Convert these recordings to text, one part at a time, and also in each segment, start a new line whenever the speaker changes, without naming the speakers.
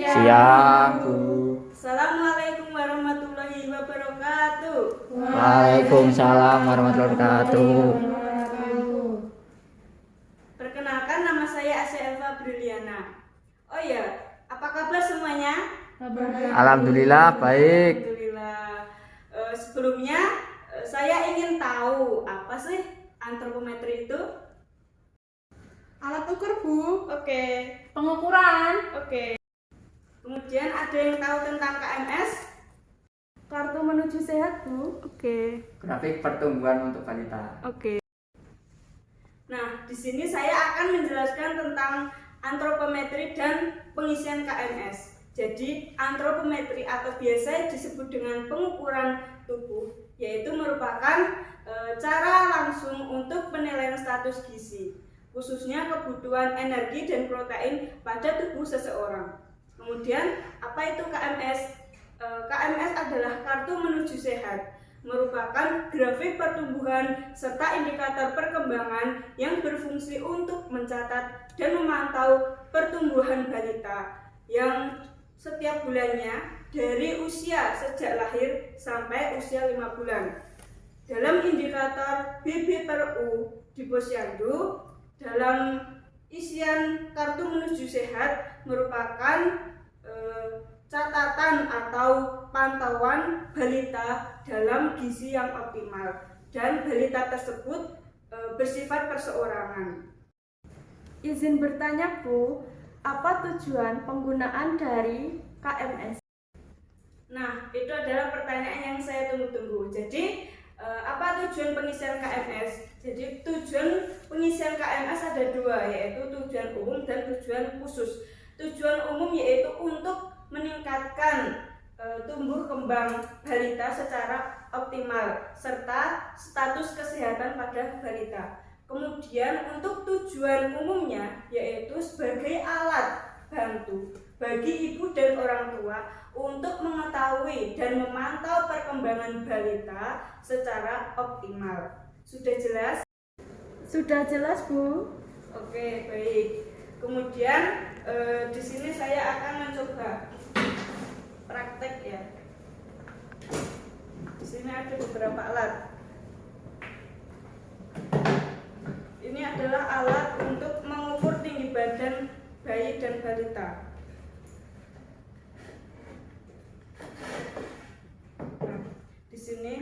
Siang, Bu.
Assalamualaikum warahmatullahi wabarakatuh.
Waalaikumsalam warahmatullahi wabarakatuh.
Perkenalkan, nama saya Asya Elva Briliana. Oh ya, apa kabar semuanya?
Alhamdulillah baik.
Alhamdulillah. Sebelumnya saya ingin tahu apa sih antropometri itu?
Alat ukur, Bu.
Oke.
Pengukuran.
Oke. Kemudian ada yang tahu tentang KMS?
Kartu menuju sehat, Bu.
Oke.
Grafik pertumbuhan untuk balita.
Oke. Nah, di sini saya akan menjelaskan tentang antropometri dan pengisian KMS. Jadi, antropometri atau biasa disebut dengan pengukuran tubuh, yaitu merupakan cara langsung untuk penilaian status gizi, khususnya kebutuhan energi dan protein pada tubuh seseorang. Kemudian, apa itu KMS? KMS adalah kartu menuju sehat, merupakan grafik pertumbuhan serta indikator perkembangan yang berfungsi untuk mencatat dan memantau pertumbuhan balita yang setiap bulannya dari usia sejak lahir sampai usia 5 bulan. Dalam indikator BB/U di posyandu, dalam isian kartu menuju sehat merupakan catatan atau pantauan balita dalam gizi yang optimal, dan balita tersebut bersifat perseorangan.
Izin bertanya, Bu, apa tujuan penggunaan dari KMS?
Nah, itu adalah pertanyaan yang saya tunggu-tunggu. Jadi, apa tujuan pengisian KMS? Jadi, tujuan pengisian KMS ada dua, yaitu tujuan umum dan tujuan khusus. Tujuan umum yaitu untuk meningkatkan tumbuh kembang balita secara optimal serta status kesehatan pada balita. Kemudian untuk tujuan umumnya yaitu sebagai alat bantu bagi ibu dan orang tua untuk mengetahui dan memantau perkembangan balita secara optimal. Sudah jelas?
Sudah jelas, Bu.
Oke, baik. Kemudian di sini saya akan mencoba praktek ya. Di sini ada beberapa alat. Ini adalah alat untuk mengukur tinggi badan bayi dan balita. Nah, di sini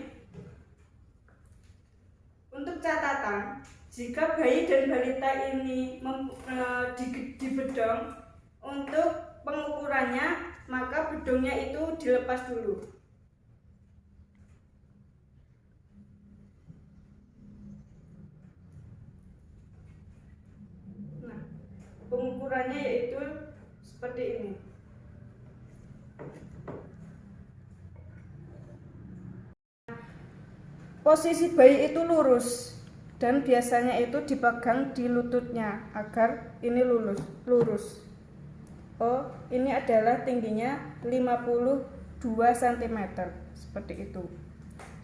untuk catatan, jika bayi dan balita ini dibedong, untuk pengukurannya maka bedongnya itu dilepas dulu. Nah, pengukurannya yaitu seperti ini. Posisi bayi itu lurus dan biasanya itu dipegang di lututnya agar ini lurus. Oh, ini adalah tingginya 52 cm, seperti itu.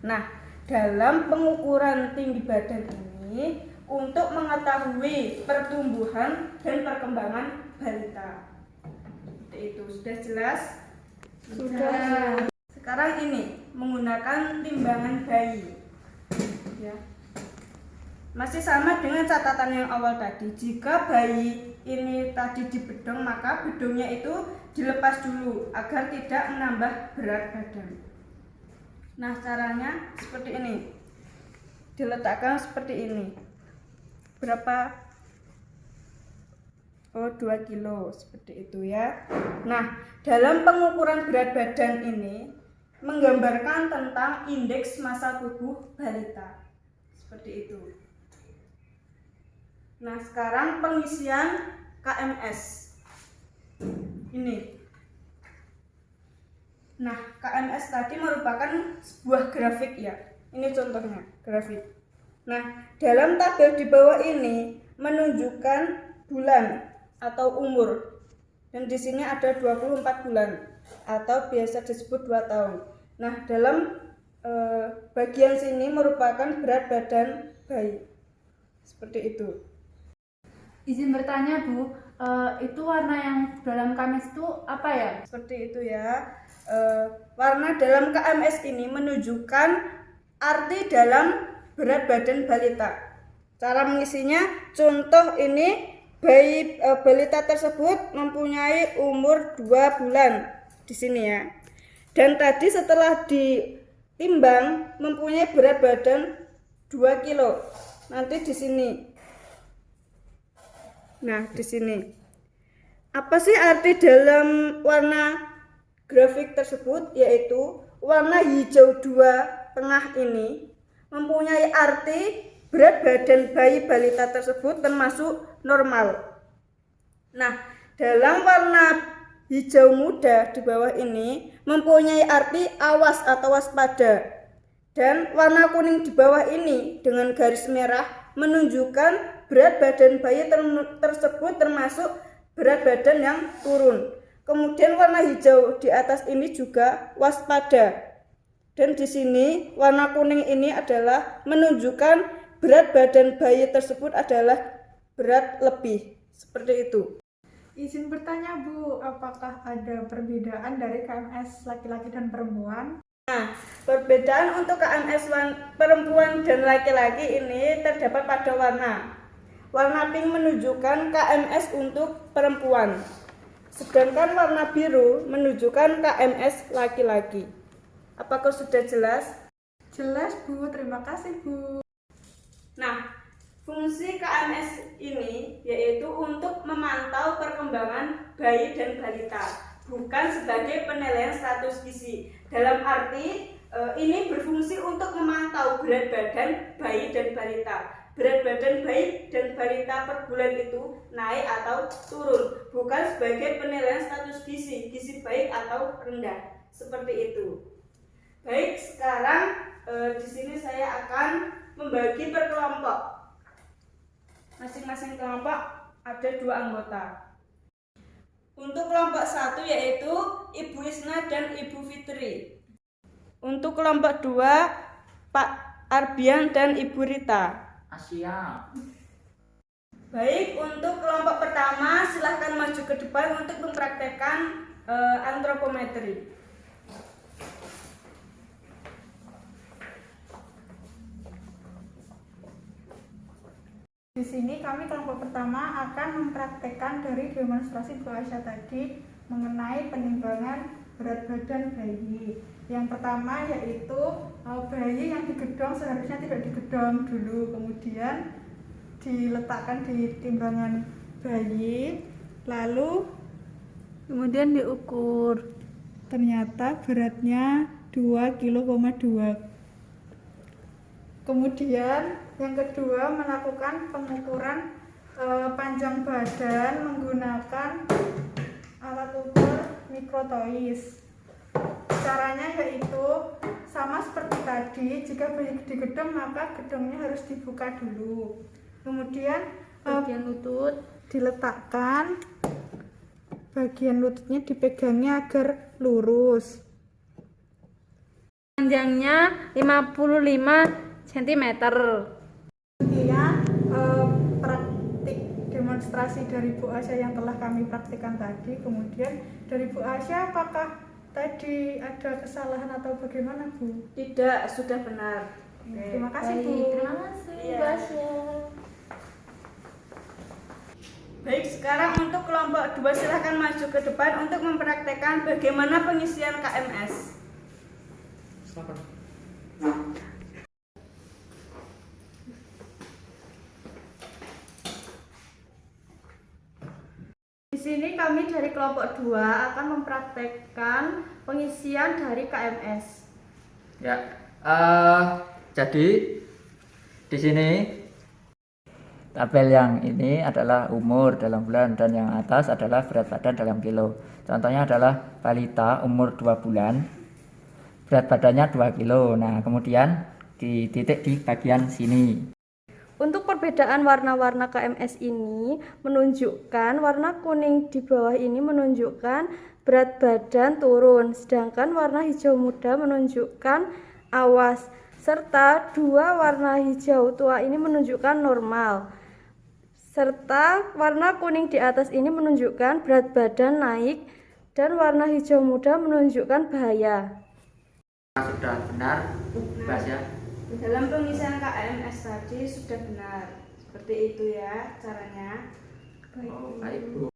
Nah, dalam pengukuran tinggi badan ini untuk mengetahui pertumbuhan dan perkembangan balita. Seperti itu, sudah jelas?
Sudah.
Sekarang ini menggunakan timbangan bayi. Ya. Masih sama dengan catatan yang awal tadi. Jika bayi ini tadi dibedong, maka bedongnya itu dilepas dulu agar tidak menambah berat badan. Nah, caranya seperti ini. Diletakkan seperti ini. Berapa? Oh, 2 kilo, seperti itu ya. Nah, dalam pengukuran berat badan ini menggambarkan tentang indeks massa tubuh balita. Seperti itu. Nah, sekarang pengisian KMS ini. Nah, KMS tadi merupakan sebuah grafik ya. Ini contohnya, grafik. Nah, dalam tabel di bawah ini menunjukkan bulan atau umur. Dan di sini ada 24 bulan atau biasa disebut 2 tahun. Nah, dalam bagian sini merupakan berat badan bayi. Seperti itu.
Izin bertanya Bu, itu warna yang dalam KMS itu apa ya?
Seperti itu ya. Warna dalam KMS ini menunjukkan arti dalam berat badan balita. Cara mengisinya, contoh ini balita tersebut mempunyai umur 2 bulan di sini ya. Dan tadi setelah ditimbang mempunyai berat badan 2 kilo. Nanti di sini. Nah, di sini. Apa sih arti dalam warna grafik tersebut? Yaitu warna hijau 2 tengah ini mempunyai arti berat badan bayi balita tersebut termasuk normal. Nah, dalam warna hijau muda di bawah ini mempunyai arti awas atau waspada. Dan warna kuning di bawah ini dengan garis merah menunjukkan berat badan bayi tersebut termasuk berat badan yang turun. Kemudian warna hijau di atas ini juga waspada. Dan di sini warna kuning ini adalah menunjukkan berat badan bayi tersebut adalah berat lebih. Seperti itu.
Izin bertanya Bu, apakah ada perbedaan dari KMS laki-laki dan perempuan?
Nah, perbedaan untuk KMS perempuan dan laki-laki ini terdapat pada warna. Warna pink menunjukkan KMS untuk perempuan, sedangkan warna biru menunjukkan KMS laki-laki. Apakah sudah jelas?
Jelas Bu, terima kasih Bu.
Nah, fungsi KMS ini yaitu untuk memantau perkembangan bayi dan balita, bukan sebagai penilaian status gizi. Dalam arti ini berfungsi untuk memantau berat badan bayi dan balita. Berat badan bayi dan balita per bulan itu naik atau turun, bukan sebagai penilaian status gizi baik atau rendah. Seperti itu. Baik, sekarang di sini saya akan membagi per kelompok. Masing-masing kelompok ada 2 anggota. Untuk kelompok 1 yaitu Ibu Isna dan Ibu Fitri. Untuk kelompok 2 Pak Arbian dan Ibu Rita.
Asia.
Baik, untuk kelompok pertama silahkan maju ke depan untuk mempraktekkan antropometri.
Di sini kami kelompok pertama akan mempraktekkan dari demonstrasi Bu Aisyah tadi mengenai penimbangan berat badan bayi. Yang pertama yaitu bayi yang digedong seharusnya tidak digedong dulu, kemudian diletakkan di timbangan bayi, lalu kemudian diukur. Ternyata beratnya 2,2 kg. Kemudian yang kedua melakukan pengukuran panjang badan menggunakan alat ukur mikrotois. Caranya yaitu sama seperti tadi, jika bayi digedong maka gedongnya harus dibuka dulu. Kemudian bagian lutut diletakkan, bagian lututnya dipegangnya agar lurus.
Panjangnya 55 cm.
Kemudian praktik demonstrasi dari Bu Asya yang telah kami praktikkan tadi. Kemudian dari Bu Asya, apakah tadi ada kesalahan atau bagaimana Bu?
Tidak, sudah benar.
Terima kasih Bu.
Terima kasih
Iya.
Bu Asya.
Baik, sekarang untuk kelompok 2 silahkan maju ke depan untuk mempraktekkan bagaimana pengisian KMS.
Di sini kami dari kelompok 2 akan mempraktekkan pengisian dari KMS.
Ya, jadi di sini tabel yang ini adalah umur dalam bulan dan yang atas adalah berat badan dalam kilo. Contohnya adalah balita umur 2 bulan, berat badannya 2 kilo. Nah, kemudian dititik di bagian sini.
Untuk perbedaan warna-warna KMS ini menunjukkan warna kuning di bawah ini menunjukkan berat badan turun, sedangkan warna hijau muda menunjukkan awas, serta 2 warna hijau tua ini menunjukkan normal. serta warna kuning di atas ini menunjukkan berat badan naik dan warna hijau muda menunjukkan bahaya.
Sudah benar, Bas ya.
Dalam pengisian KMS tadi sudah benar. Seperti itu ya caranya.
Oh, baik Bu.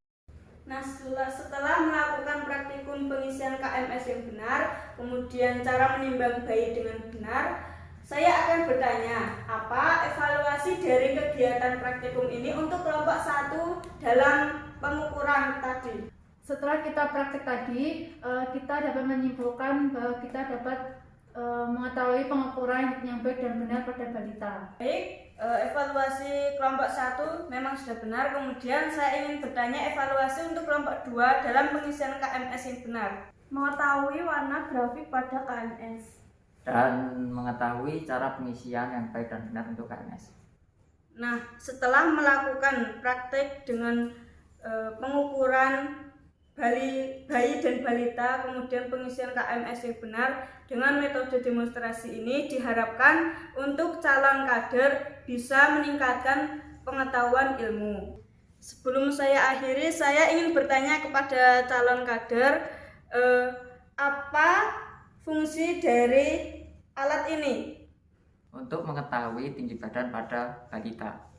Nah, setelah melakukan praktikum pengisian KMS yang benar, kemudian cara menimbang bayi dengan benar, saya akan bertanya, apa evaluasi dari kegiatan praktikum ini untuk kelompok 1 dalam pengukuran tadi?
Setelah kita praktek tadi, kita dapat menyimpulkan bahwa kita dapat mengetahui pengukuran yang baik dan benar pada balita.
Baik, evaluasi kelompok 1 memang sudah benar. Kemudian saya ingin bertanya evaluasi untuk kelompok 2 dalam pengisian KMS yang benar.
Mengetahui warna grafik pada KMS.
Dan mengetahui cara pengisian yang baik dan benar untuk KMS.
Nah, setelah melakukan praktek dengan pengukuran bayi dan balita, kemudian pengisian KMS yang benar dengan metode demonstrasi ini diharapkan untuk calon kader bisa meningkatkan pengetahuan ilmu. Sebelum saya akhiri, saya ingin bertanya kepada calon kader, apa fungsi dari alat ini?
Untuk mengetahui tinggi badan pada balita.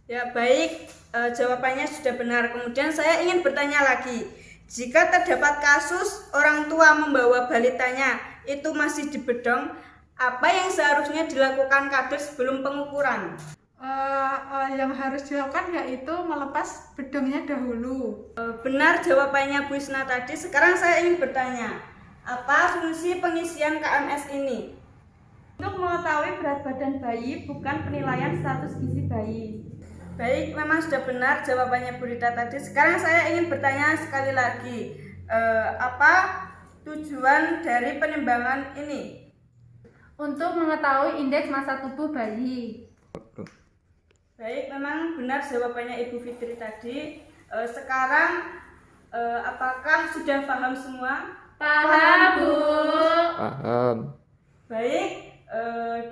Ya baik, jawabannya sudah benar. Kemudian saya ingin bertanya lagi, jika terdapat kasus orang tua membawa balitanya itu masih di bedong, apa yang seharusnya dilakukan kader sebelum pengukuran?
Yang harus dilakukan yaitu melepas bedongnya dahulu.
Benar jawabannya Bu Isna tadi. Sekarang saya ingin bertanya, apa fungsi pengisian KMS ini?
Untuk mengetahui berat badan bayi, bukan penilaian status gizi bayi.
Baik, memang sudah benar jawabannya Bu Rita tadi. Sekarang saya ingin bertanya sekali lagi, apa tujuan dari penimbangan ini?
Untuk mengetahui indeks massa tubuh bayi.
Baik, memang benar jawabannya Ibu Fitri tadi. Sekarang apakah sudah paham semua?
Paham, Bu.
Paham.
Baik,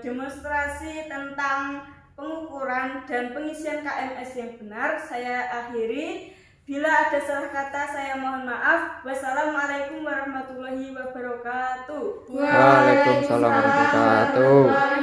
demonstrasi tentang pengukuran dan pengisian KMS yang benar saya akhiri. Bila ada salah kata saya mohon maaf. Wassalamualaikum warahmatullahi wabarakatuh.
Waalaikumsalam warahmatullahi wabarakatuh.